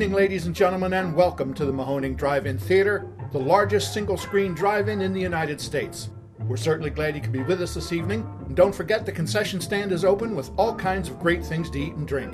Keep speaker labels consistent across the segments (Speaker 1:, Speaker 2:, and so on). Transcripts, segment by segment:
Speaker 1: evening, ladies and gentlemen, and welcome to the Mahoning DriveIn Theater, the largest single-screen drive-in in the United States. We're certainly glad you could be with us this evening, and don't forget the concession stand is open with all kinds of great things to eat and drink.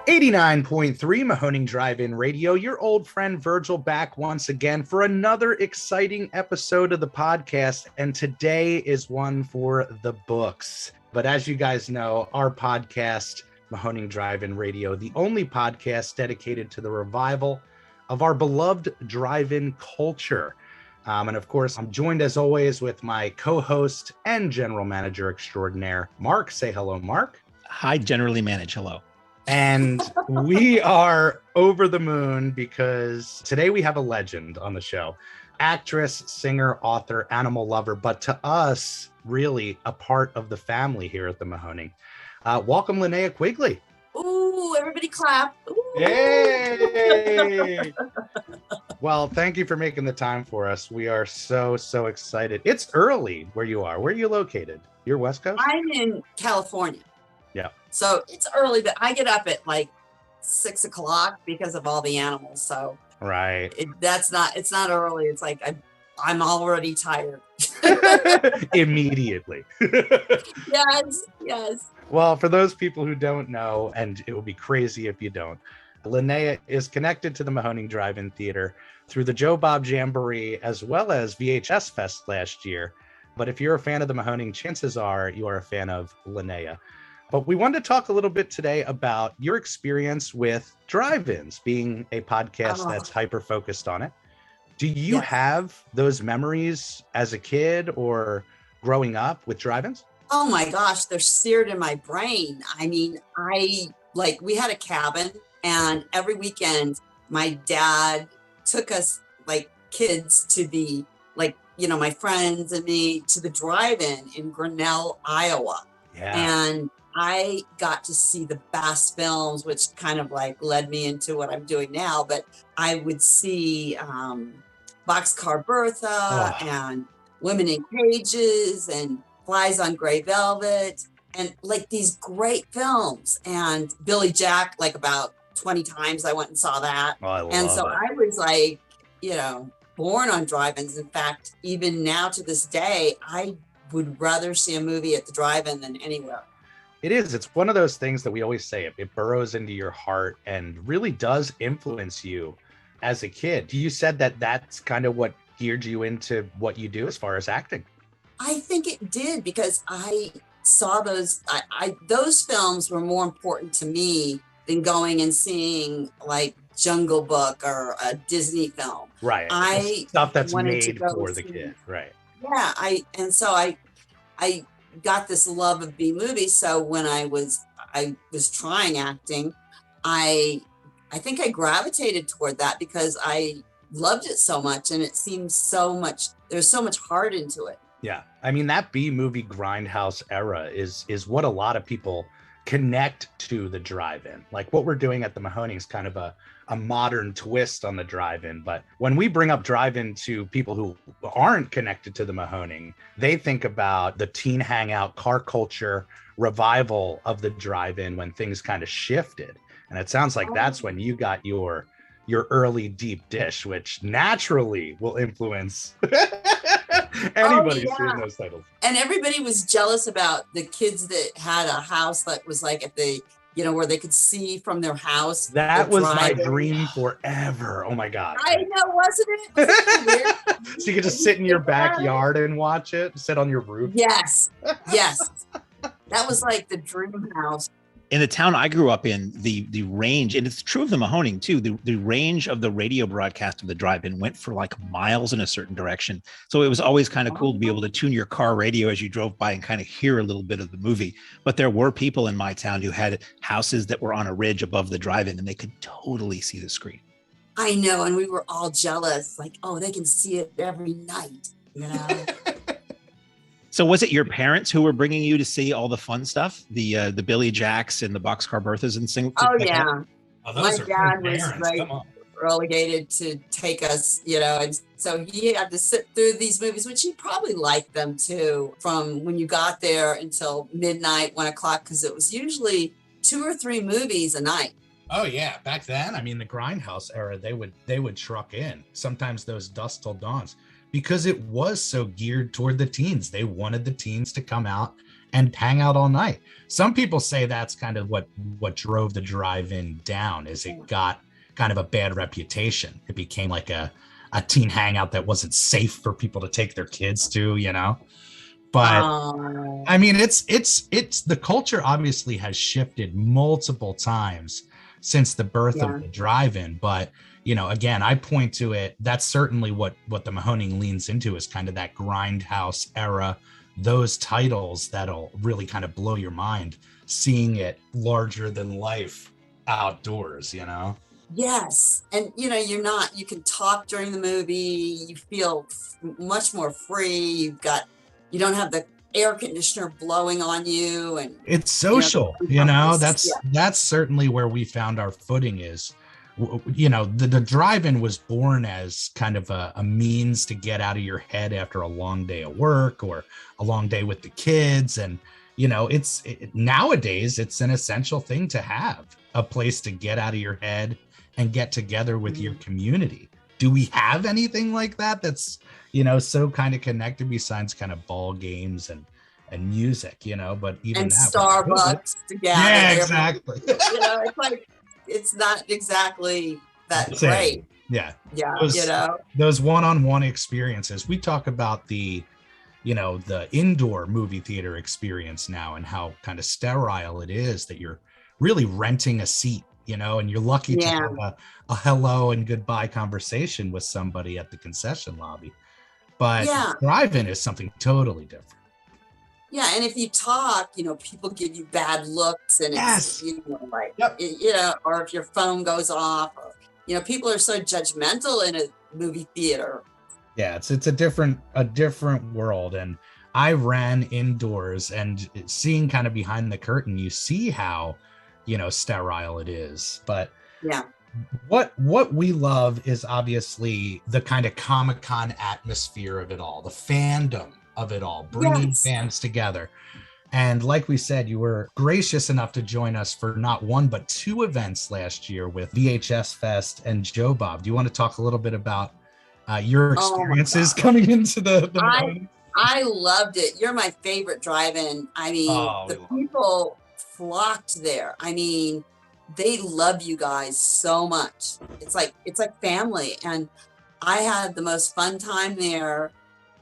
Speaker 2: .3 Mahoning DriveIn Radio, your old friend Virgil back once again for another exciting episode of the podcast, and today is one for the books. But as you guys know, our podcast, Mahoning DriveIn Radio, the only podcast dedicated to the revival of our beloved drive-in culture. And of course, I'm joined as always with my co-host and general manager extraordinaire, Mark. Say hello, Mark.
Speaker 3: Hi, generally manage. Hello.
Speaker 2: And we are over the moon because today we have a legend on the show. Actress, singer, author, animal lover, but to us, really a part of the family here at the Mahoning. Welcome, Linnea Quigley.
Speaker 4: Ooh, everybody clap. Ooh.
Speaker 2: Yay! Well, thank you for making the time for us. We are so excited. It's early where you are. Where are you located? You're West Coast?
Speaker 4: I'm in California.
Speaker 2: Yeah.
Speaker 4: So it's early, but I get up at like 6 o'clock because of all the animals. So
Speaker 2: right.
Speaker 4: It's not early. It's like I'm already tired.
Speaker 2: Immediately.
Speaker 4: Yes.
Speaker 2: Well, for those people who don't know, and it will be crazy if you don't, Linnea is connected to the Mahoning DriveIn Theater through the Joe Bob Jamboree as well as VHS Fest last year. But if you're a fan of the Mahoning, chances are you are a fan of Linnea. But we wanted to talk a little bit today about your experience with drive-ins, being a podcast that's hyper-focused on it. Do you have those memories as a kid or growing up with drive-ins?
Speaker 4: Oh my gosh, they're seared in my brain. I mean, we had a cabin, and every weekend my dad took us like kids to the, my friends and me to the drive-in in Grinnell, Iowa.
Speaker 2: Yeah.
Speaker 4: And I got to see the best films, which kind of like led me into what I'm doing now. But I would see Boxcar Bertha and Women in Cages and Flies on Gray Velvet and like these great films. And Billy Jack, like about 20 times I went and saw that.
Speaker 2: Oh, I love
Speaker 4: it. I was like, born on drive-ins. In fact, even now to this day, I would rather see a movie at the drive-in than anywhere.
Speaker 2: It is. It's one of those things that we always say, it burrows into your heart and really does influence you as a kid. You said that that's kind of what geared you into what you do as far as acting.
Speaker 4: I think it did, because I saw those, those films were more important to me than going and seeing like Jungle Book or a Disney film.
Speaker 2: Right. Stuff that's made for the kid. Right.
Speaker 4: Yeah. I got this love of B movies. So when I was trying acting, I think I gravitated toward that because I loved it so much, and it seems there's so much heart into it.
Speaker 2: Yeah. I mean, that B movie Grindhouse Era is what a lot of people connect to the drive-in. Like what we're doing at the Mahoning is kind of a modern twist on the drive-in. But when we bring up drive-in to people who aren't connected to the Mahoning, they think about the teen hangout car culture revival of the drive-in when things kind of shifted. And it sounds like that's when you got your early deep dish, which naturally will influence anybody who's seen those titles.
Speaker 4: And everybody was jealous about the kids that had a house that was like at the, where they could see from their house.
Speaker 2: That was my dream forever. Oh my God.
Speaker 4: I know, wasn't it? Weird?
Speaker 2: So you could just sit in your backyard and watch it, sit on your roof.
Speaker 4: Yes. That was like the dream house.
Speaker 3: In the town I grew up in, the range, and it's true of the Mahoning too, the range of the radio broadcast of the drive-in went for like miles in a certain direction. So it was always kind of cool to be able to tune your car radio as you drove by and kind of hear a little bit of the movie. But there were people in my town who had houses that were on a ridge above the drive-in, and they could totally see the screen.
Speaker 4: I know, and we were all jealous, like, oh, they can see it every night,
Speaker 3: So was it your parents who were bringing you to see all the fun stuff, the Billy Jacks and the Boxcar Berthas and things?
Speaker 4: Oh yeah,
Speaker 5: Oh, those
Speaker 4: my
Speaker 5: are
Speaker 4: dad
Speaker 5: good
Speaker 4: was
Speaker 5: parents.
Speaker 4: like,
Speaker 5: Come on.
Speaker 4: relegated to take us, and so he had to sit through these movies, which he probably liked them too, from when you got there until midnight, 1 o'clock, because it was usually 2 or 3 movies a night.
Speaker 2: Oh yeah, back then, I mean, the Grindhouse era, they would truck in sometimes those dusk till dawns, because it was so geared toward the teens. They wanted the teens to come out and hang out all night. Some people say that's kind of what drove the drive-in down, is it got kind of a bad reputation. It became like a teen hangout that wasn't safe for people to take their kids to, But I mean, it's the culture obviously has shifted multiple times since the birth of the drive-in. But, again, I point to it. That's certainly what the Mahoning leans into, is kind of that Grindhouse era, those titles that'll really kind of blow your mind, seeing it larger than life outdoors,
Speaker 4: Yes. And, you can talk during the movie. You feel much more free. You don't have the air conditioner blowing on you. And
Speaker 2: it's social, that's certainly where we found our footing is, the drive-in was born as kind of a means to get out of your head after a long day of work or a long day with the kids. And, nowadays it's an essential thing to have a place to get out of your head and get together with your community. Do we have anything like that that's, so kind of connected besides kind of ball games and music, but even
Speaker 4: and
Speaker 2: that
Speaker 4: Starbucks together.
Speaker 2: Yeah, exactly.
Speaker 4: It's like, it's not exactly that great.
Speaker 2: Yeah.
Speaker 4: Yeah.
Speaker 2: Those one-on-one experiences. We talk about the indoor movie theater experience now, and how kind of sterile it is that you're really renting a seat, and you're lucky to have a hello and goodbye conversation with somebody at the concession lobby. But drive-in is something totally different.
Speaker 4: Yeah, and if you talk, people give you bad looks, and it's or if your phone goes off, or, people are so judgmental in a movie theater.
Speaker 2: Yeah, it's a different world. And I ran indoors, and seeing kind of behind the curtain, you see how, sterile it is. But what we love is obviously the kind of Comic-Con atmosphere of it all, the fandom of it all, bringing fans together. And like we said, you were gracious enough to join us for not one but 2 events last year with VHS Fest and Joe Bob. Do you want to talk a little bit about your experiences coming into the
Speaker 4: I loved it. You're my favorite drive-in. I mean, the people flocked there. I mean, they love you guys so much. It's like family. And I had the most fun time there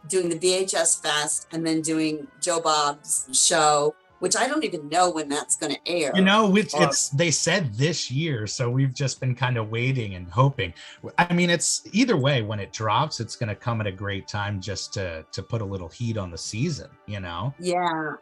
Speaker 4: doing the VHS Fest and then doing Joe Bob's show, which I don't even know when that's going to air.
Speaker 2: They said this year, so we've just been kind of waiting and hoping. I mean, it's either way, when it drops, it's going to come at a great time just to put a little heat on the season,
Speaker 4: Yeah.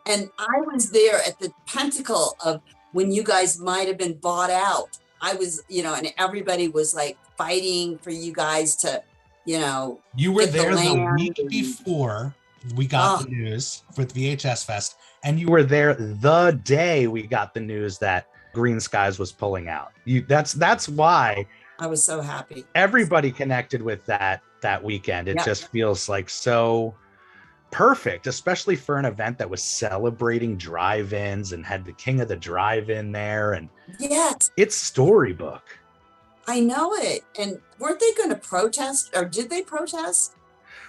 Speaker 4: And I was there at the pinnacle of when you guys might have been bought out. I was, and everybody was like fighting for you guys to,
Speaker 2: you were there the week before we got the news with VHS Fest, and you were there the day we got the news that Green Skies was pulling out. That's why
Speaker 4: I was so happy.
Speaker 2: Everybody connected with that weekend. It just feels like so perfect, especially for an event that was celebrating drive-ins and had the king of the drive-in there. And it's storybook.
Speaker 4: I know it. And weren't they going to protest, or did they protest?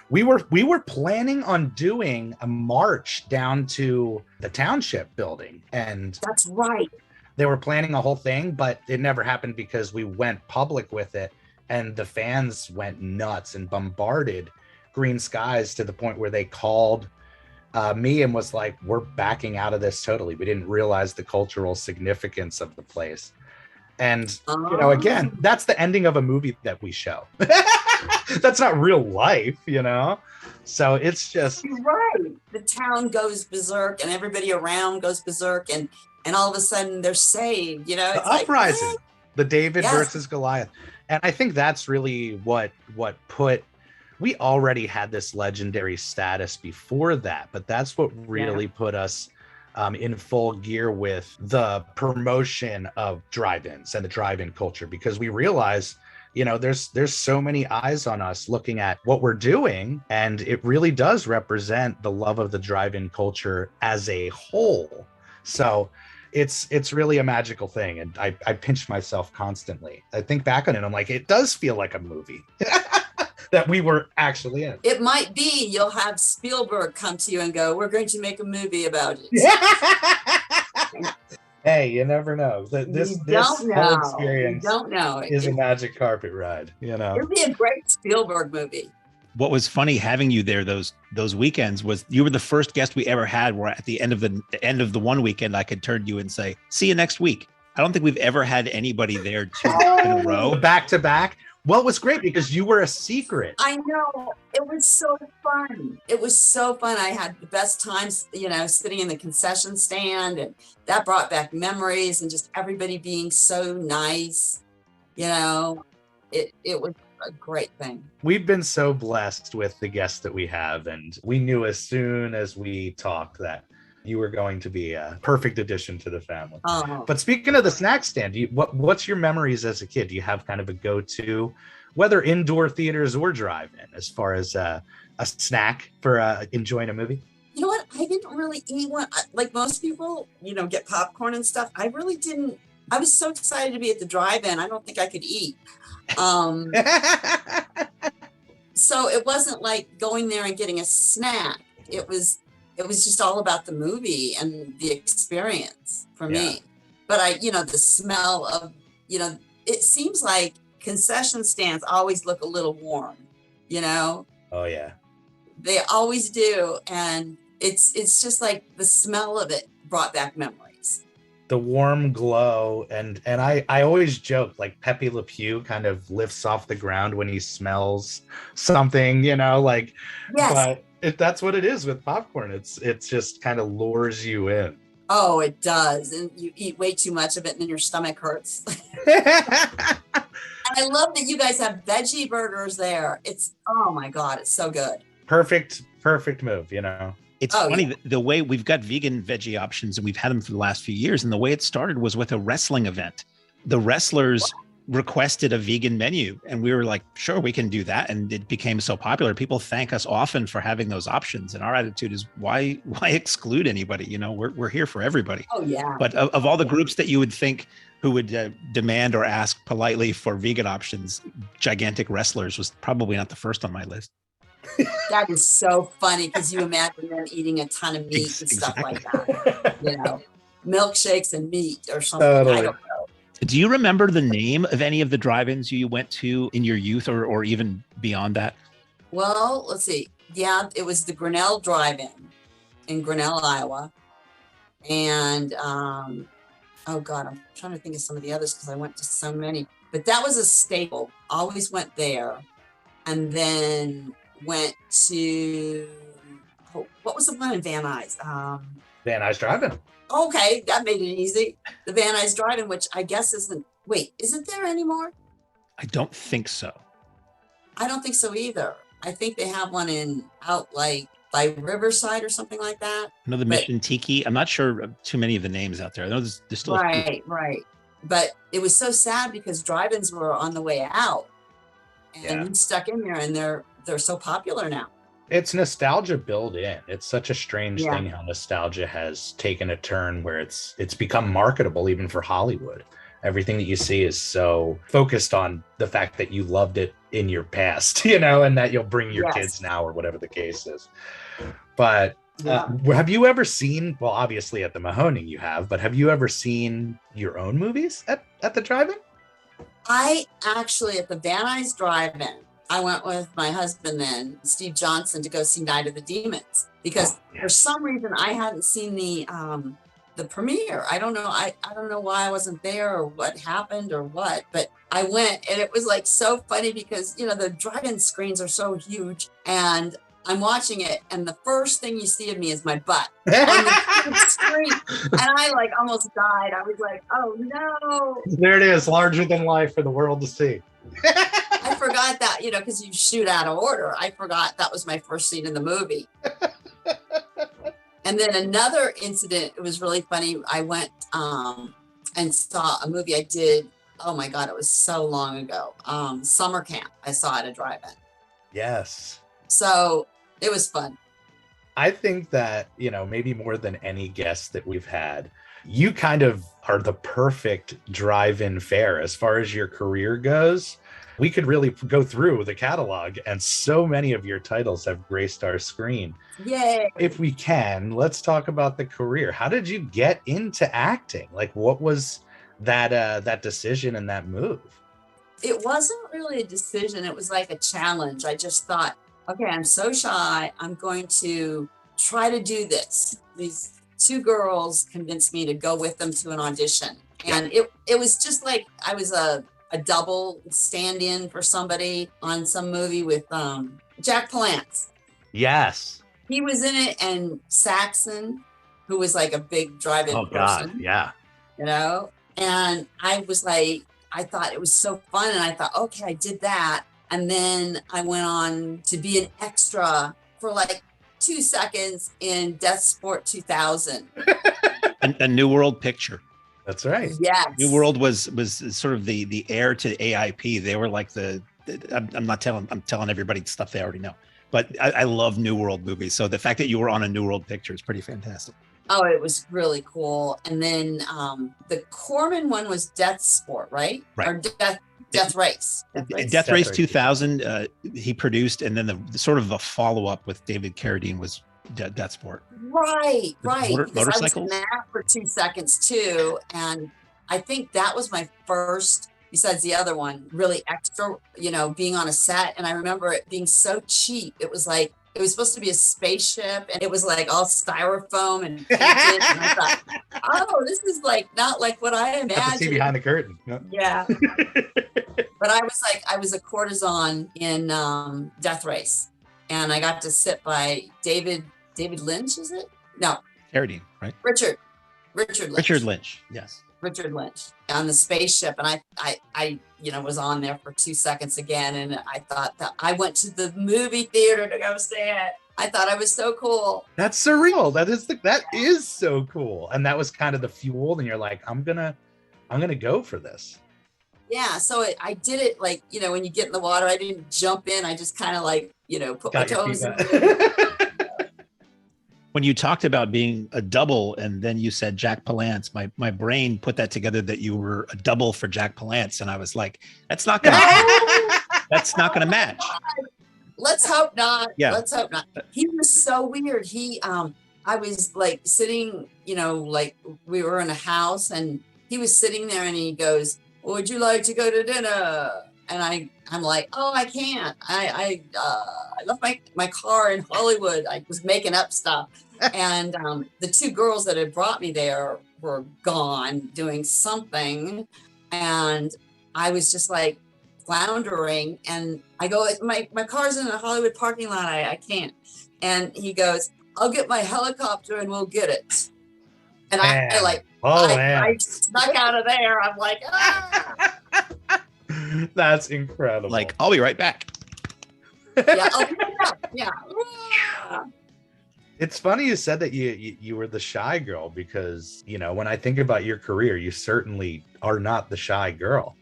Speaker 2: We were planning on doing a march down to the township building, and
Speaker 4: that's right.
Speaker 2: They were planning a whole thing, but it never happened because we went public with it, and the fans went nuts and bombarded Green Skies to the point where they called me and was like, "We're backing out of this totally. We didn't realize the cultural significance of the place." And, again, that's the ending of a movie that we show. That's not real life, So it's just...
Speaker 4: You're right. The town goes berserk and everybody around goes berserk, and all of a sudden they're saved, The
Speaker 2: uprising, the David versus Goliath. And I think that's really what put... We already had this legendary status before that, but that's what really put us... in full gear with the promotion of drive-ins and the drive-in culture, because we realized You know, there's so many eyes on us looking at what we're doing, and it really does represent the love of the drive-in culture as a whole. So it's really a magical thing, and I pinch myself constantly. I think back on it, I'm like, it does feel like a movie that we were actually in.
Speaker 4: It might be you'll have Spielberg come to you and go, we're going to make a movie about it.
Speaker 2: Hey, you never know. This whole experience is a magic carpet ride, you know.
Speaker 4: It'd be a great Spielberg movie.
Speaker 3: What was funny having you there those weekends was you were the first guest we ever had where at the end of the one weekend I could turn to you and say, see you next week. I don't think we've ever had anybody there 2 weeks in a row.
Speaker 2: Back to back. Well, it was great because you were a secret.
Speaker 4: I know. It was so fun. It was so fun. I had the best times, you know, sitting in the concession stand, and that brought back memories and just everybody being so nice. You know, it was a great thing.
Speaker 2: We've been so blessed with the guests that we have, and we knew as soon as we talked that you were going to be a perfect addition to the family.
Speaker 4: Oh.
Speaker 2: But speaking of the snack stand, what's your memories as a kid? Do you have kind of a go-to, whether indoor theaters or drive-in, as far as a snack for enjoying a movie?
Speaker 4: You know what? I didn't really eat one. Like most people, you know, get popcorn and stuff. I really didn't. I was so excited to be at the drive-in. I don't think I could eat. So it wasn't like going there and getting a snack. It was just all about the movie and the experience for me. But you know, the smell of, you know, it seems like concession stands always look a little warm, you know? Oh yeah. They always do. And it's just like the smell of it brought back memories.
Speaker 2: The warm glow, and I always joke, like Pepe Le Pew kind of lifts off the ground when he smells something, you know, like, yes. But if that's what it is with popcorn, it's just kind of lures you in.
Speaker 4: Oh, it does. And you eat way too much of it and then your stomach hurts. And I love that you guys have veggie burgers there. Oh my God, it's so good.
Speaker 2: Perfect move, you know.
Speaker 3: It's funny, the way we've got vegan veggie options, and we've had them for the last few years. And the way it started was with a wrestling event. The wrestlers requested a vegan menu, and we were like, sure, we can do that. And it became so popular. People thank us often for having those options. And our attitude is, why exclude anybody? You know, we're here for everybody.
Speaker 4: Oh yeah.
Speaker 3: But of all the groups that you would think who would demand or ask politely for vegan options, Gigantic Wrestlers was probably not the first on my list.
Speaker 4: That is so funny, because you imagine them eating a ton of meat and stuff like that. You know, milkshakes and meat or something. Totally. I don't know.
Speaker 3: Do you remember the name of any of the drive-ins you went to in your youth or even beyond that?
Speaker 4: Well, let's see. Yeah, it was the Grinnell Drive-In in Grinnell, Iowa. And, oh God, I'm trying to think of some of the others because I went to so many. But that was a staple. Always went there. And then went to, what was the one in Van Nuys?
Speaker 2: Van Nuys Drive-In.
Speaker 4: Okay, that made it easy. The Van Nuys Drive-In, which I guess isn't there anymore?
Speaker 3: I don't think so.
Speaker 4: I don't think so either. I think they have one out like by Riverside or something like that.
Speaker 3: Another Mission Tiki. I'm not sure of too many of the names out there. I know there's still
Speaker 4: right. But it was so sad because drive-ins were on the way out. And you stuck in there, and they're so popular now.
Speaker 2: It's nostalgia built in. It's such a strange thing how nostalgia has taken a turn where it's become marketable even for Hollywood. Everything that you see is so focused on the fact that you loved it in your past, you know, and that you'll bring your kids now or whatever the case is. But have you ever seen, well, obviously at the Mahoning you have, but have you ever seen your own movies at the drive-in?
Speaker 4: I actually, at the Van Nuys Drive-In, I went with my husband then, Steve Johnson, to go see Night of the Demons, because for some reason I hadn't seen the premiere. I don't know. I don't know why I wasn't there or what happened or what, but I went, and it was like so funny because, you know, the drive-in screens are so huge, and I'm watching it, and the first thing you see of me is my butt on the screen. And I like almost died. I was like, oh no.
Speaker 2: There it is, larger than life for the world to see.
Speaker 4: I forgot that, you know, because you shoot out of order. I forgot that was my first scene in the movie. And then another incident, it was really funny. I went and saw a movie I did oh my God, it was so long ago. Summer camp, I saw at a drive-in.
Speaker 2: Yes.
Speaker 4: So it was fun.
Speaker 2: I think that, maybe more than any guest that we've had, you kind of are the perfect drive-in fare as far as your career goes. We could really go through the catalog, and so many of your titles have graced our screen.
Speaker 4: Yay.
Speaker 2: If we can, let's talk about the career. How did you get into acting? Like, what was that decision and that move?
Speaker 4: It wasn't really a decision. It was like a challenge. I just thought, okay, I'm so shy. I'm going to try to do this. These two girls convinced me to go with them to an audition. And it was just like I was a double stand-in for somebody on some movie with Jack Palance.
Speaker 2: Yes.
Speaker 4: He was in it, and Saxon, who was like a big drive-in person.
Speaker 2: God, yeah.
Speaker 4: And I was like, I thought it was so fun. And I thought, okay, I did that. And then I went on to be an extra for like 2 seconds in Death Sport 2000.
Speaker 3: A New World picture.
Speaker 2: That's right.
Speaker 4: Yes.
Speaker 3: New World was sort of the heir to AIP. They were like I'm telling everybody stuff they already know. But I love New World movies. So the fact that you were on a New World picture is pretty fantastic.
Speaker 4: Oh, it was really cool. And then the Corman one was Death Sport, right?
Speaker 3: Right.
Speaker 4: Or Death Race.
Speaker 3: Death Race 2000, he produced, and then the sort of a follow-up with David Carradine was Death Sport.
Speaker 4: Right.
Speaker 3: Motorcycles?
Speaker 4: I was in that for 2 seconds too. And I think that was my first, besides the other one, really extra, being on a set. And I remember it being so cheap. It was like, it was supposed to be a spaceship, and it was like all styrofoam and painted. And I thought, oh, this is like not like what I imagined.
Speaker 2: Have to see behind the curtain.
Speaker 4: Yeah. But I was a courtesan in Death Race, and I got to sit by David Lynch, is it? No.
Speaker 3: Carradine, right?
Speaker 4: Richard Lynch.
Speaker 3: Richard Lynch, yes.
Speaker 4: Richard Lynch on the spaceship, and I was on there for 2 seconds again, and I thought that I went to the movie theater to go see it. I thought I was so cool.
Speaker 2: That's surreal. That is so cool. And that was kind of the fuel, and you're like, I'm gonna go for this.
Speaker 4: Yeah, so I did it like, when you get in the water, I didn't jump in. I just kind of like, put my toes in.
Speaker 3: When you talked about being a double and then you said Jack Palance, my brain put that together that you were a double for Jack Palance, and I was like, that's not gonna match.
Speaker 4: Let's hope not.
Speaker 3: Yeah.
Speaker 4: Let's hope not. He was so weird. I was like sitting, like we were in a house, and he was sitting there, and he goes, would you like to go to dinner? And I'm like, oh, I can't. I left my car in Hollywood. I was making up stuff. And the two girls that had brought me there were gone doing something. And I was just like floundering. And I go, my car's in a Hollywood parking lot. I can't. And he goes, I'll get my helicopter and we'll get it. And I snuck out of there. I'm like, ah.
Speaker 2: That's incredible.
Speaker 3: Like, I'll be right back.
Speaker 4: Yeah, yeah.
Speaker 2: It's funny you said that you were the shy girl, because when I think about your career, you certainly are not the shy girl.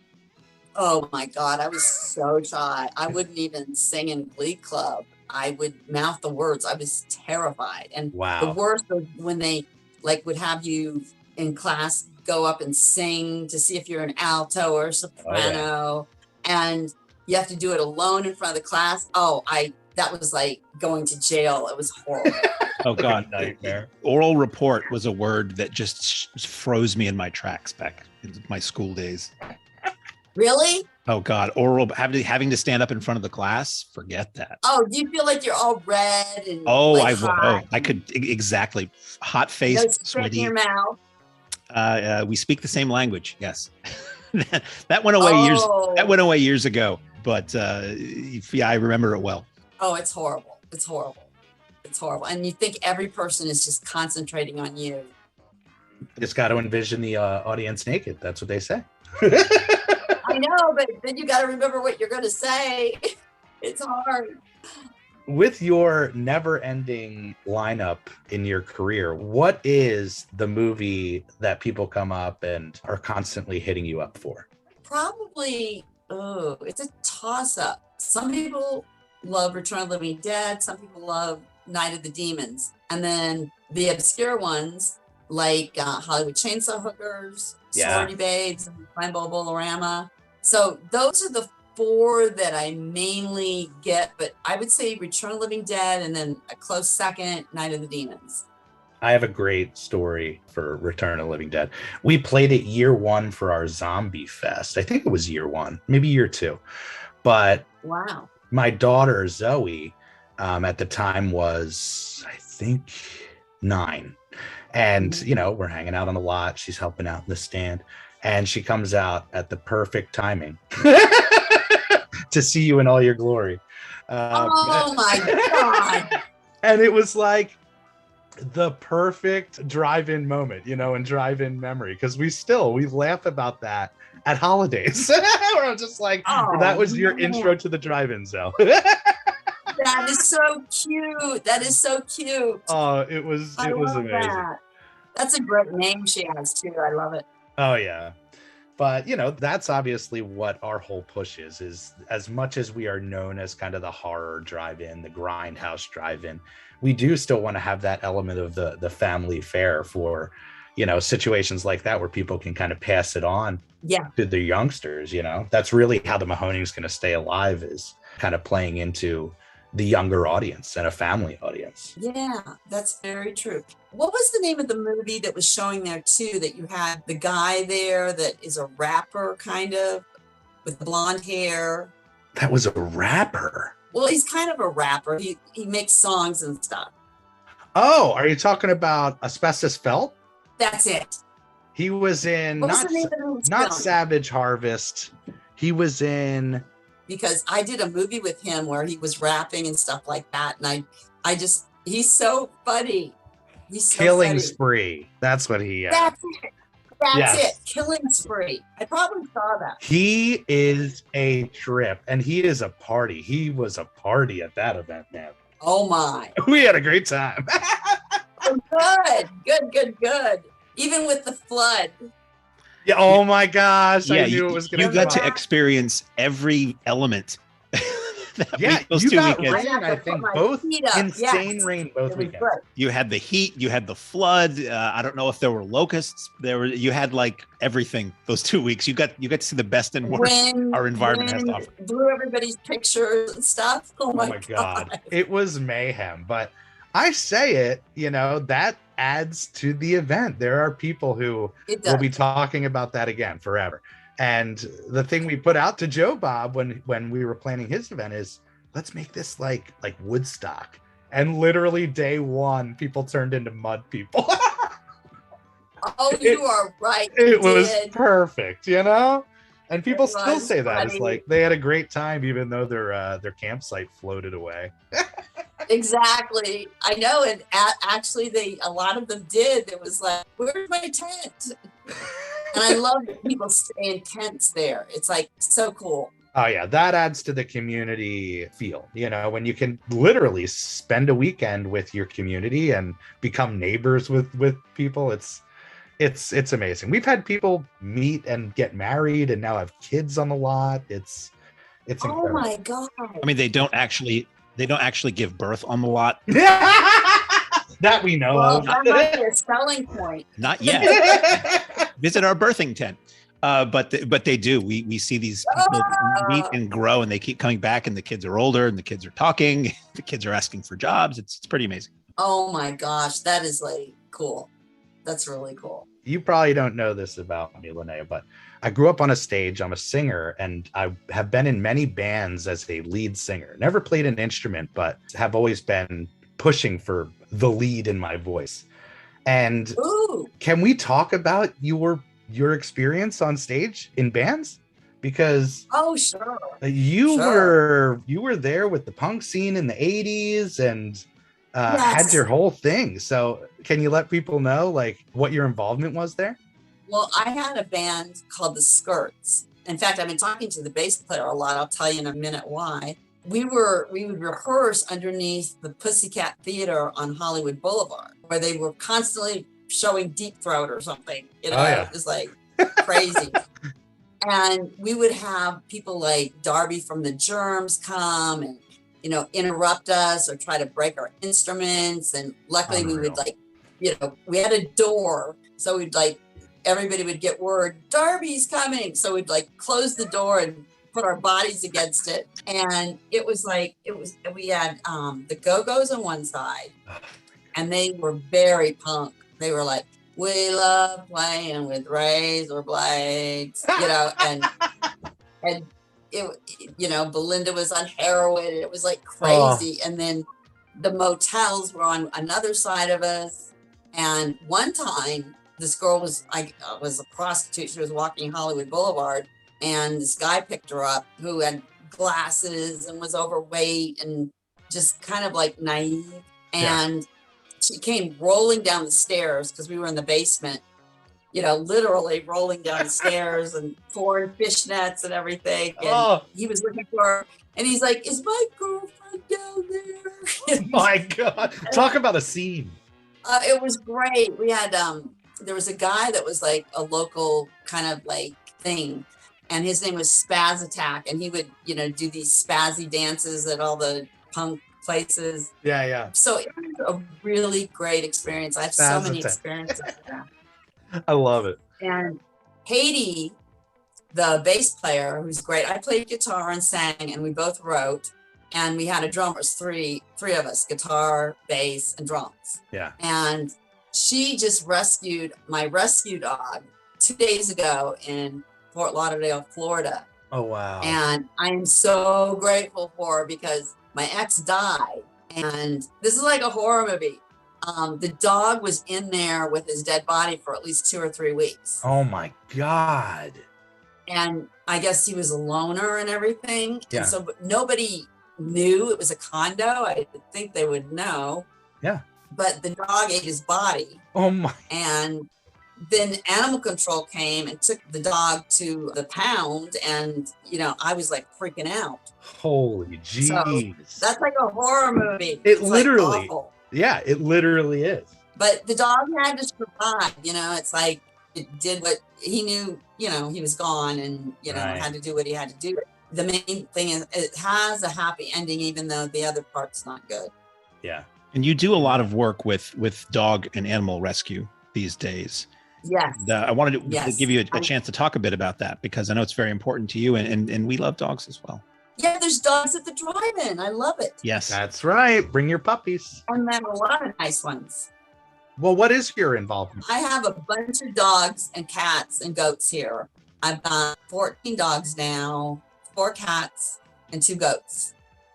Speaker 4: Oh my God, I was so shy. I wouldn't even sing in Glee Club. I would mouth the words. I was terrified. And
Speaker 2: wow.
Speaker 4: The worst was when they would have you in class go up and sing to see if you're an alto or soprano, and you have to do it alone in front of the class. That was like going to jail. It was horrible.
Speaker 3: Oh God,
Speaker 2: nightmare.
Speaker 3: Oral report was a word that just froze me in my tracks back in my school days.
Speaker 4: Really?
Speaker 3: Oh God, having to stand up in front of the class. Forget that.
Speaker 4: Oh, do you feel like you're all red and
Speaker 3: I could exactly hot face,
Speaker 4: no
Speaker 3: sweaty.
Speaker 4: In your mouth.
Speaker 3: We speak the same language. Yes, that went away years. That went away years ago. But I remember it well.
Speaker 4: Oh, it's horrible. It's horrible. It's horrible. And you think every person is just concentrating on you.
Speaker 2: Just got to envision the audience naked. That's what they say.
Speaker 4: I know, but then you got to remember what you're going to say. It's hard.
Speaker 2: With your never-ending lineup in your career, what is the movie that people come up and are constantly hitting you up for?
Speaker 4: Probably, oh, it's a toss-up. Some people love Return of the Living Dead. Some people love Night of the Demons. And then the obscure ones like Hollywood Chainsaw Hookers, Sorority Babes, and Rainbow Bolorama. So those are the 4 that I mainly get, but I would say Return of the Living Dead and then a close second, Night of the Demons.
Speaker 2: I have a great story for Return of the Living Dead. We played it year 1 for our Zombie Fest. I think it was year 1, maybe year 2. But
Speaker 4: wow,
Speaker 2: my daughter, Zoe, at the time was, I think, 9. And, you know, we're hanging out on the lot. She's helping out in the stand. And she comes out at the perfect timing to see you in all your glory.
Speaker 4: Oh, my God.
Speaker 2: And it was like the perfect drive-in moment, you know, and drive-in memory, because we laugh about that at holidays. We're just like, that was your intro to the drive-in, Zoe.
Speaker 4: That is so cute. That is so cute.
Speaker 2: Oh, it was amazing.
Speaker 4: That's a great name she has too. I love it.
Speaker 2: Oh yeah. But, you know, that's obviously what our whole push is as much as we are known as kind of the horror drive-in, the grindhouse drive-in, we do still want to have that element of the family fare for, you know, situations like that where people can kind of pass it on to the youngsters, you know. That's really how the Mahoning's going to stay alive, is kind of playing into the younger audience and a family audience.
Speaker 4: Yeah, that's very true. What was the name of the movie that was showing there too, that you had the guy there that is a rapper kind of with blonde hair?
Speaker 2: That was a rapper?
Speaker 4: Well, he's kind of a rapper. He makes songs and stuff.
Speaker 2: Oh, are you talking about Asbestos Felt?
Speaker 4: That's it.
Speaker 2: He was in not Savage Harvest. He was in...
Speaker 4: Because I did a movie with him where he was rapping and stuff like that. And I just, he's so funny. He's so
Speaker 2: Killing
Speaker 4: funny.
Speaker 2: Spree. That's what he...
Speaker 4: That's it. That's it. Killing Spree. I probably saw that.
Speaker 2: He is a trip, and he is a party. He was a party at that event, man.
Speaker 4: Oh my.
Speaker 2: We had a great time.
Speaker 4: Oh, good. Even with the flood.
Speaker 2: Yeah. Oh my gosh.
Speaker 3: Yeah,
Speaker 2: I knew it was going to
Speaker 3: You got to experience every element.
Speaker 2: Those
Speaker 3: you
Speaker 2: 2
Speaker 3: got
Speaker 2: weekends. Rain, I think both insane rain both weekends.
Speaker 3: You had the heat, you had the flood. I don't know if there were locusts. You had like everything those 2 weeks. You got to see the best and worst our environment has to offer.
Speaker 4: Blew everybody's pictures and stuff. Oh my God.
Speaker 2: It was mayhem. But I say it, you know, that adds to the event. There are people who will be talking about that again forever. And the thing we put out to Joe Bob when we were planning his event is, let's make this like Woodstock. And literally day 1, people turned into mud people.
Speaker 4: You are right.
Speaker 2: It was perfect, you know? And people still say that. It's like they had a great time, even though their campsite floated away.
Speaker 4: Exactly. I know. And actually, a lot of them did. It was like, where's my tent? And I love that people stay in tents there. It's like so cool.
Speaker 2: Oh yeah, that adds to the community feel. You know, when you can literally spend a weekend with your community and become neighbors with people, it's amazing. We've had people meet and get married and now have kids on the lot. It's incredible.
Speaker 4: Oh my God.
Speaker 3: I mean, they don't actually give birth on the lot.
Speaker 2: That we know of.
Speaker 4: That might be a selling point.
Speaker 3: Not yet. Visit our birthing tent. But they do. We see these people meet and grow, and they keep coming back, and the kids are older, and the kids are talking. The kids are asking for jobs. It's pretty amazing.
Speaker 4: Oh my gosh, that is like cool. That's really cool.
Speaker 2: You probably don't know this about me, Linnea, but I grew up on a stage. I'm a singer, and I have been in many bands as a lead singer. Never played an instrument, but have always been pushing for the lead in my voice. And can we talk about your experience on stage in bands? Because
Speaker 4: sure.
Speaker 2: You were there with the punk scene in the 80s and had your whole thing. So can you let people know like what your involvement was there?
Speaker 4: Well, I had a band called the Skirts. In fact, I've been talking to the bass player a lot. I'll tell you in a minute why. We would rehearse underneath the Pussycat Theater on Hollywood Boulevard, where they were constantly showing Deep Throat or something. You know, It was like crazy. And we would have people like Darby from the Germs come and, you know, interrupt us or try to break our instruments. And luckily we would like, you know, we had a door. So we'd like, everybody would get word, Darby's coming. So we'd like close the door and put our bodies against it. And it was like, we had the Go-Go's on one side and they were very punk. They were like, we love playing with razor blades, you know, and it, you know, Belinda was on heroin. And it was like crazy. And then the motels were on another side of us. And one time this girl was a prostitute. She was walking Hollywood Boulevard and this guy picked her up who had glasses and was overweight and just kind of like naive. And she came rolling down the stairs because we were in the basement, you know, literally rolling down the stairs and pouring fishnets and everything. And he was looking for her and he's like, is my girlfriend down there?
Speaker 2: Oh my God. Talk about a scene.
Speaker 4: It was great. We had, there was a guy that was like a local kind of like thing. And his name was Spaz Attack. And he would, you know, do these spazzy dances at all the punk places.
Speaker 2: Yeah.
Speaker 4: So it was a really great experience. I have so many experiences with that.
Speaker 2: I love it.
Speaker 4: And Haiti, the bass player, who's great. I played guitar and sang, and we both wrote. And we had a drummer, three of us, guitar, bass, and drums.
Speaker 2: Yeah.
Speaker 4: And she just rescued my rescue dog 2 days ago in Fort Lauderdale, Florida.
Speaker 2: Oh, wow.
Speaker 4: And I am so grateful for her because my ex died. And this is like a horror movie. The dog was in there with his dead body for at least 2 or 3 weeks.
Speaker 2: Oh my God.
Speaker 4: And I guess he was a loner and everything.
Speaker 2: Yeah.
Speaker 4: And so but nobody knew it was a condo. I think they would know.
Speaker 2: Yeah.
Speaker 4: But the dog ate his body.
Speaker 2: Oh my.
Speaker 4: And then animal control came and took the dog to the pound. And, you know, I was like freaking out.
Speaker 2: Holy jeez.
Speaker 4: So that's like a horror movie.
Speaker 2: It
Speaker 4: It's
Speaker 2: literally,
Speaker 4: like awful.
Speaker 2: yeah, it literally is.
Speaker 4: But the dog had to survive, you know, it's like it did what he knew, you know, he was gone and, you know,
Speaker 2: Right.
Speaker 4: had to do what he had to do. The main thing is it has a happy ending, even though the other part's not good.
Speaker 2: Yeah.
Speaker 3: And you do a lot of work with dog and animal rescue these days.
Speaker 4: Yes.
Speaker 3: I wanted to
Speaker 4: Yes.
Speaker 3: give you a chance to talk a bit about that because I know it's very important to you and we love dogs as well.
Speaker 4: Yeah, there's dogs at the drive-in. I love it.
Speaker 3: Yes.
Speaker 2: That's right. Bring your puppies.
Speaker 4: And then a lot of nice ones.
Speaker 2: Well, what is your involvement?
Speaker 4: I have a bunch of dogs and cats and goats here. I've got 14 dogs now, 4 cats, and 2 goats.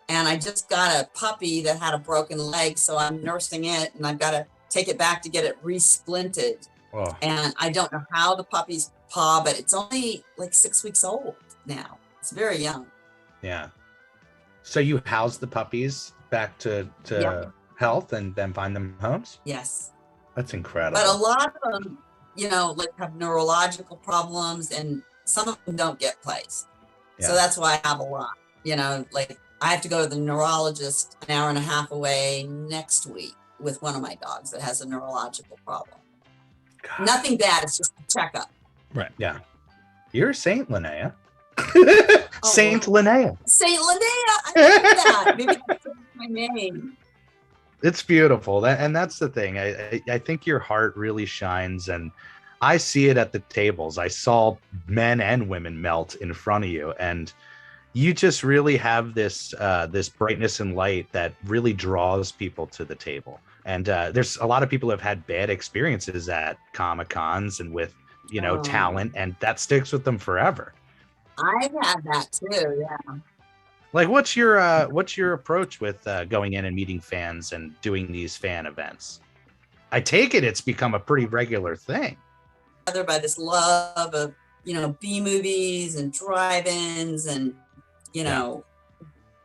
Speaker 4: And I just got a puppy that had a broken leg, so I'm nursing it, and I've got to take it back to get it resplinted.
Speaker 2: Oh,
Speaker 4: And I don't know how the puppy's paw, but it's only like 6 weeks old now. It's very young.
Speaker 2: yeah. So you house the puppies back to
Speaker 4: Yeah.
Speaker 2: health and then find them homes?
Speaker 4: Yes.
Speaker 2: That's incredible.
Speaker 4: But a lot of them, you know, like have neurological problems, and some of them don't get placed. So
Speaker 2: Yeah.
Speaker 4: that's why I have a lot. You know, like I have to go to the neurologist an hour and a half away next week with one of my dogs that has a neurological problem.
Speaker 2: God.
Speaker 4: Nothing bad. It's just a checkup.
Speaker 2: Yeah. You're a saint, Linnea. Saint Linnea.
Speaker 4: Saint Linnea. I love that. Maybe that's my name.
Speaker 2: It's beautiful. And that's the thing. I think your heart really shines, and I see it at the tables. I saw men and women melt in front of you, and you just really have this this brightness and light that really draws people to the table. And there's a lot of people who have had bad experiences at Comic-Cons and with, you know,
Speaker 4: Oh.
Speaker 2: talent, and that sticks with them forever.
Speaker 4: I've had that too. Yeah.
Speaker 2: Like, what's your approach with going in and meeting fans and doing these fan events? I take it it's become a pretty regular thing.
Speaker 4: Other by this love of, you know, B movies and drive-ins and, you know,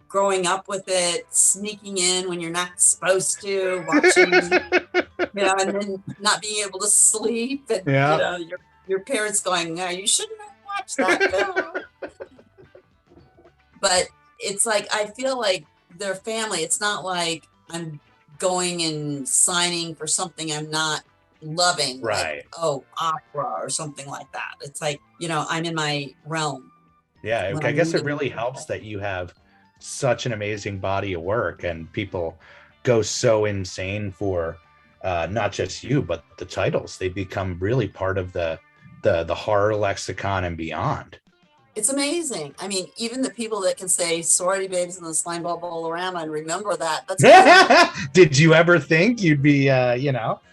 Speaker 4: growing up with it, sneaking in when you're not supposed to, watching, you know, and then not being able to sleep, and
Speaker 2: Yeah.
Speaker 4: you know, your parents going, "No, you shouldn't have watched that film." But it's like I feel like they're family. It's not like I'm going and signing for something I'm not loving,
Speaker 2: Right.
Speaker 4: like, oh, opera or something like that. It's like, I'm in my realm.
Speaker 2: Yeah,
Speaker 4: when
Speaker 2: I
Speaker 4: I'm
Speaker 2: guess it
Speaker 4: reading
Speaker 2: really
Speaker 4: something.
Speaker 2: helps that you have such an amazing body of work, and people go so insane for not just you, but the titles. They become really part of the horror lexicon and beyond.
Speaker 4: It's amazing. I mean, even the people that can say sorority babes in the slime ball bolorama and remember that, that's amazing.
Speaker 2: Did you ever think you'd be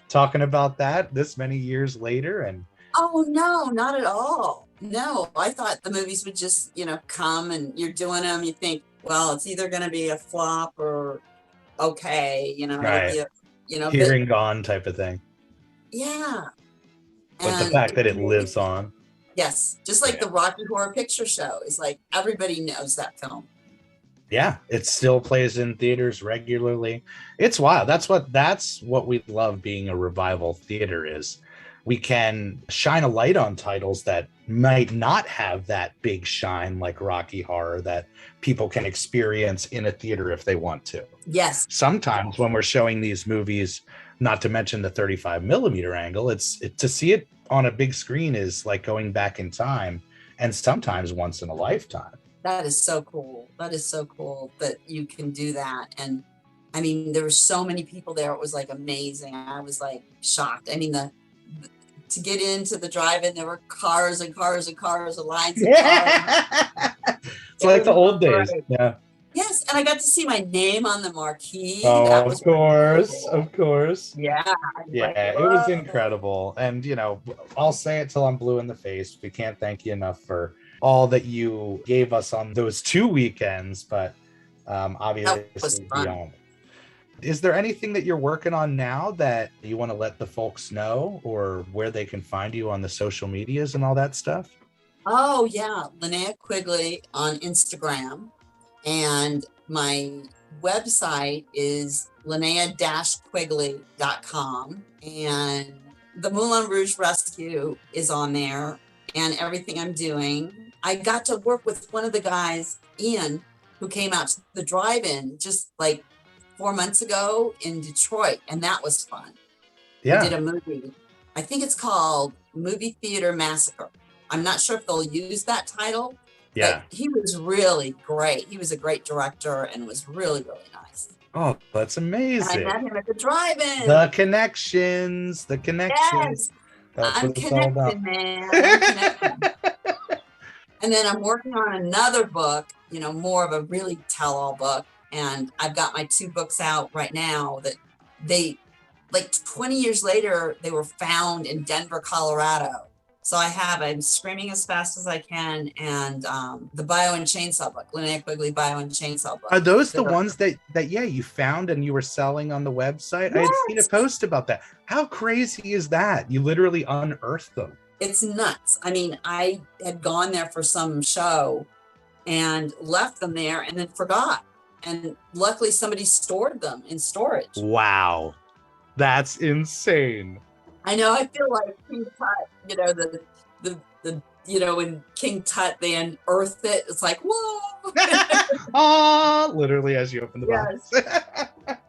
Speaker 2: talking about that this many years later? And
Speaker 4: Oh, no, not at all. No, I thought the movies would just, come and you're doing them. You think, well, it's either going to be a flop or okay, it'll
Speaker 2: right,
Speaker 4: be but
Speaker 2: hearing gone type of thing.
Speaker 4: yeah.
Speaker 2: But the
Speaker 4: And
Speaker 2: fact that it lives on.
Speaker 4: Yes, just like
Speaker 2: Yeah.
Speaker 4: the Rocky Horror Picture Show is like everybody knows that film.
Speaker 2: Yeah, it still plays in theaters regularly. It's wild. That's what we love being a revival theater is. We can shine a light on titles that might not have that big shine like Rocky Horror that people can experience in a theater if they want to.
Speaker 4: Yes.
Speaker 2: Sometimes when we're showing these movies, not to mention the 35 millimeter angle, it's to see it on a big screen is like going back in time, and sometimes once in a lifetime.
Speaker 4: That is so cool. That is so cool that you can do that. And I mean, there were so many people there. It was like amazing. I was like shocked. I mean, to get into the drive-in, there were cars and cars and cars and lines of cars.
Speaker 2: It's like the old days. Yeah.
Speaker 4: Yes, and I got to see my name on the marquee.
Speaker 2: Oh,
Speaker 4: That was
Speaker 2: of course,
Speaker 4: cool.
Speaker 2: of course.
Speaker 4: Yeah.
Speaker 2: Yeah,
Speaker 4: Like,
Speaker 2: it was
Speaker 4: whoa.
Speaker 2: incredible. And, I'll say it till I'm blue in the face. We can't thank you enough for all that you gave us on those 2 weekends, but obviously beyond. Is there anything that you're working on now that you want to let the folks know, or where they can find you on the social medias and all that stuff?
Speaker 4: Oh, yeah. Linnea Quigley on Instagram. And my website is linnea-quigley.com. And the Moulin Rouge Rescue is on there and everything I'm doing. I got to work with one of the guys, Ian, who came out to the drive-in just like 4 months ago in Detroit. And that was fun.
Speaker 2: Yeah.
Speaker 4: We did a movie. I think it's called Movie Theater Massacre. I'm not sure if they'll use that title.
Speaker 2: Yeah.
Speaker 4: But he was really great. He was a great director and was really, really nice.
Speaker 2: Oh, that's amazing.
Speaker 4: And I met him at the drive-in.
Speaker 2: The connections.
Speaker 4: Yes.
Speaker 2: That's
Speaker 4: I'm
Speaker 2: what it's all about.
Speaker 4: connected, man. I'm connected. And then I'm working on another book, more of a really tell-all book. And I've got my 2 books out right now that like 20 years later, they were found in Denver, Colorado. So I'm Screaming as Fast as I Can, and the Bio and Chainsaw book, Linnea Quigley Bio and Chainsaw book.
Speaker 2: Are those the ones that you found and you were selling on the website? Yes. I had seen a post about that. How crazy is that? You literally unearthed them.
Speaker 4: It's nuts. I mean, I had gone there for some show and left them there and then forgot. And luckily somebody stored them in storage.
Speaker 2: Wow. That's insane.
Speaker 4: I know. I feel like King Tut, when King Tut, they unearthed it. It's like, whoa.
Speaker 2: Oh, literally as you open the box.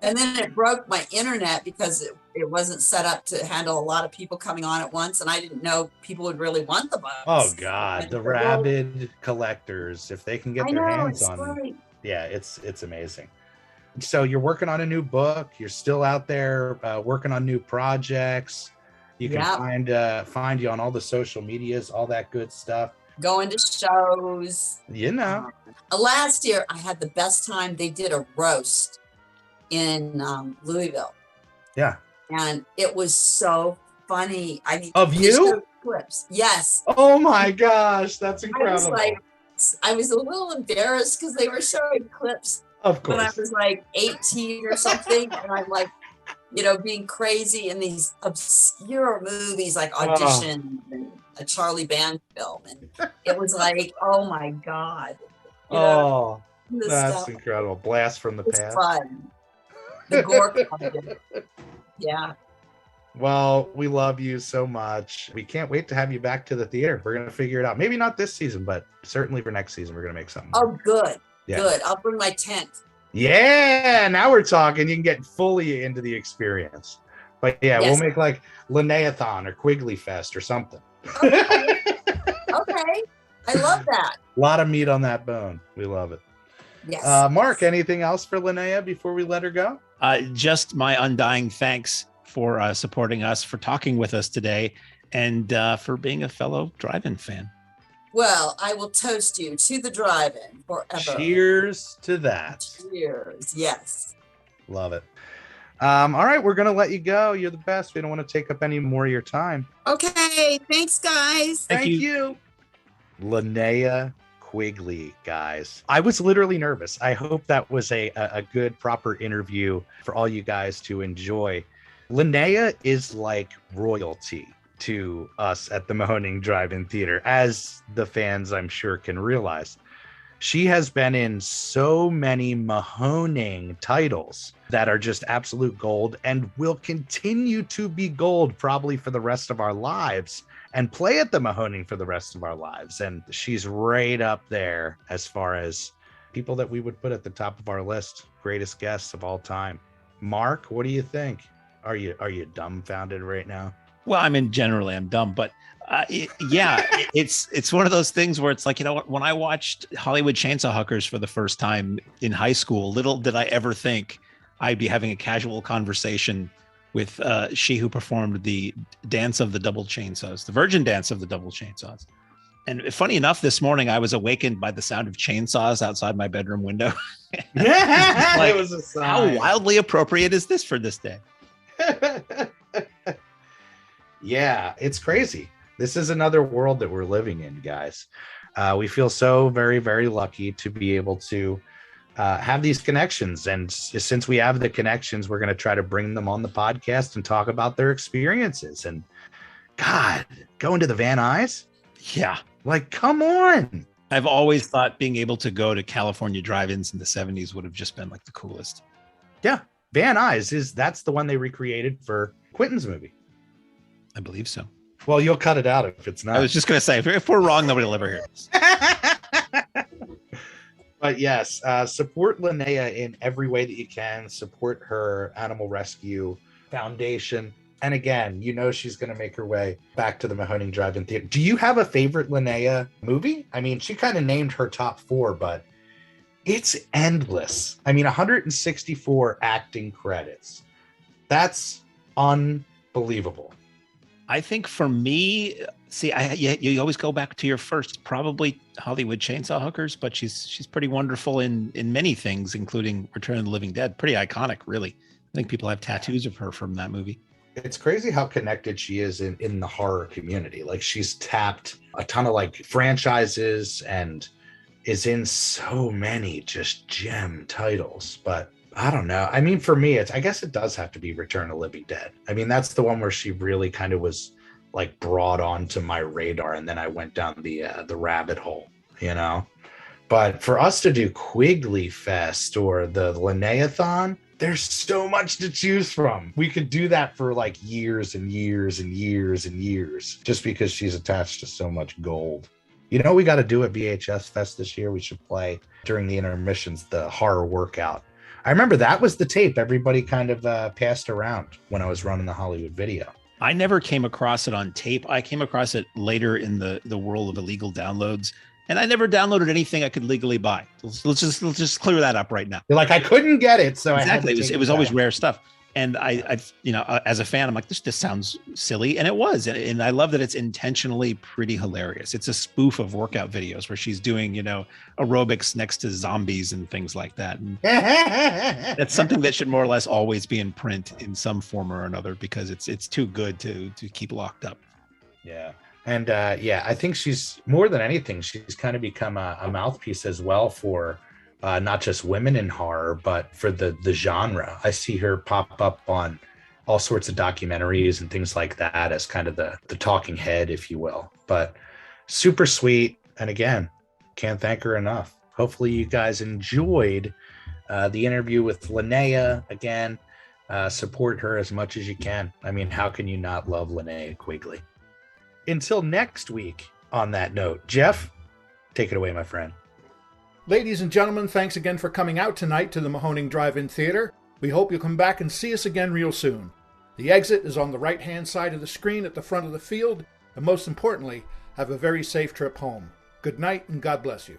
Speaker 4: And then it broke my internet because it wasn't set up to handle a lot of people coming on at once. And I didn't know people would really want the box.
Speaker 2: Oh, God. The rabid collectors, if they can get their hands on them. Yeah, it's amazing. So you're working on a new book. You're still out there working on new projects. You can find you on all the social medias, all that good stuff.
Speaker 4: Going to shows. Last year, I had the best time. They did a roast in Louisville. Yeah. And it was so funny. I mean,
Speaker 2: of you?
Speaker 4: Clips. Yes.
Speaker 2: Oh my gosh, that's incredible.
Speaker 4: I was a little embarrassed because they were showing clips.
Speaker 2: Of course.
Speaker 4: When I was like 18 or something, and I'm like, being crazy in these obscure movies like Audition and a Charlie Band film. And it was like, oh my God.
Speaker 2: That's incredible. Blast from the past.
Speaker 4: Fun. The gore comedy. Yeah.
Speaker 2: Well, we love you so much. We can't wait to have you back to the theater. We're going to figure it out. Maybe not this season, but certainly for next season, we're going to make something.
Speaker 4: Oh, good. Yeah. Good. I'll bring my tent.
Speaker 2: Yeah, now we're talking. You can get fully into the experience. But yeah,
Speaker 4: Yes.
Speaker 2: we'll make like Linneathon or Quigley Fest or something.
Speaker 4: Okay. Okay. I love that.
Speaker 2: A lot of meat on that bone. We love it.
Speaker 4: Yes.
Speaker 2: Mark, anything else for Linnea before we let her go?
Speaker 3: Just my undying thanks for supporting us, for talking with us today, and for being a fellow drive-in fan.
Speaker 4: Well, I will toast you to the drive-in forever.
Speaker 2: Cheers to that.
Speaker 4: Cheers. Yes.
Speaker 2: Love it. All right, we're going to let you go. You're the best. We don't want to take up any more of your time.
Speaker 4: Okay. Thanks, guys.
Speaker 2: Thank you. Linnea Quigley, guys. I was literally nervous. I hope that was a good, proper interview for all you guys to enjoy. Linnea is like royalty to us at the Mahoning Drive-In Theater, as the fans, I'm sure, can realize. She has been in so many Mahoning titles that are just absolute gold and will continue to be gold probably for the rest of our lives and play at the Mahoning for the rest of our lives. And she's right up there as far as people that we would put at the top of our list, greatest guests of all time. Mark, what do you think? Are you dumbfounded right now?
Speaker 3: Well, I mean, generally I'm dumb, but it's one of those things where it's like, when I watched Hollywood Chainsaw Hookers for the first time in high school, little did I ever think I'd be having a casual conversation with she who performed the dance of the double chainsaws, the virgin dance of the double chainsaws. And funny enough, this morning I was awakened by the sound of chainsaws outside my bedroom window.
Speaker 2: It was a sign.
Speaker 3: How wildly appropriate is this for this day?
Speaker 2: Yeah, it's crazy. This is another world that we're living in, guys. We feel so very, very lucky to be able to have these connections. And since we have the connections, we're going to try to bring them on the podcast and talk about their experiences. And God, going to the Van Nuys?
Speaker 3: Yeah.
Speaker 2: Like, come on.
Speaker 3: I've always thought being able to go to California drive-ins in the 70s would have just been like the coolest.
Speaker 2: Yeah. Van Nuys that's the one they recreated for Quentin's movie.
Speaker 3: I believe so.
Speaker 2: Well, you'll cut it out if it's not.
Speaker 3: I was just going to say, if we're wrong, nobody will ever hear this.
Speaker 2: But yes, support Linnea in every way that you can. Support her animal rescue foundation. And again, she's going to make her way back to the Mahoning Drive-In Theater. Do you have a favorite Linnea movie? I mean, she kind of named her top 4, but it's endless. I mean, 164 acting credits. That's unbelievable.
Speaker 3: I think for me, you always go back to your first, probably Hollywood Chainsaw Hookers, but she's pretty wonderful in many things, including Return of the Living Dead. Pretty iconic, really. I think people have tattoos of her from that movie.
Speaker 2: It's crazy how connected she is in the horror community. Like, she's tapped a ton of like franchises and is in so many just gem titles. But I don't know. I mean, for me, I guess it does have to be Return of the Living Dead. I mean, that's the one where she really kind of was like brought onto my radar, and then I went down the rabbit hole, But for us to do Quigley Fest or the Linneathon, there's so much to choose from. We could do that for like years and years and years and years, just because she's attached to so much gold. We got to do at VHS Fest this year. We should play during the intermissions, the horror workout. I remember that was the tape everybody kind of passed around when I was running the Hollywood Video.
Speaker 3: I never came across it on tape. I came across it later in the world of illegal downloads, and I never downloaded anything I could legally buy. Let's just clear that up right now.
Speaker 2: You're like, I couldn't get it, so
Speaker 3: exactly.
Speaker 2: I had to
Speaker 3: it was always rare stuff. And I as a fan, I'm like, this sounds silly, and it was. And I love that it's intentionally pretty hilarious. It's a spoof of workout videos where she's doing, aerobics next to zombies and things like that. And that's something that should more or less always be in print in some form or another, because it's too good to keep locked up.
Speaker 2: Yeah. And I think she's, more than anything, she's kind of become a mouthpiece as well for not just women in horror, but for the genre. I see her pop up on all sorts of documentaries and things like that as kind of the talking head, if you will. But super sweet. And again, can't thank her enough. Hopefully you guys enjoyed the interview with Linnea. Again, support her as much as you can. I mean, how can you not love Linnea Quigley? Until next week, on that note, Jeff, take it away, my friend.
Speaker 1: Ladies and gentlemen, thanks again for coming out tonight to the Mahoning Drive-In Theater. We hope you'll come back and see us again real soon. The exit is on the right-hand side of the screen at the front of the field, and most importantly, have a very safe trip home. Good night and God bless you.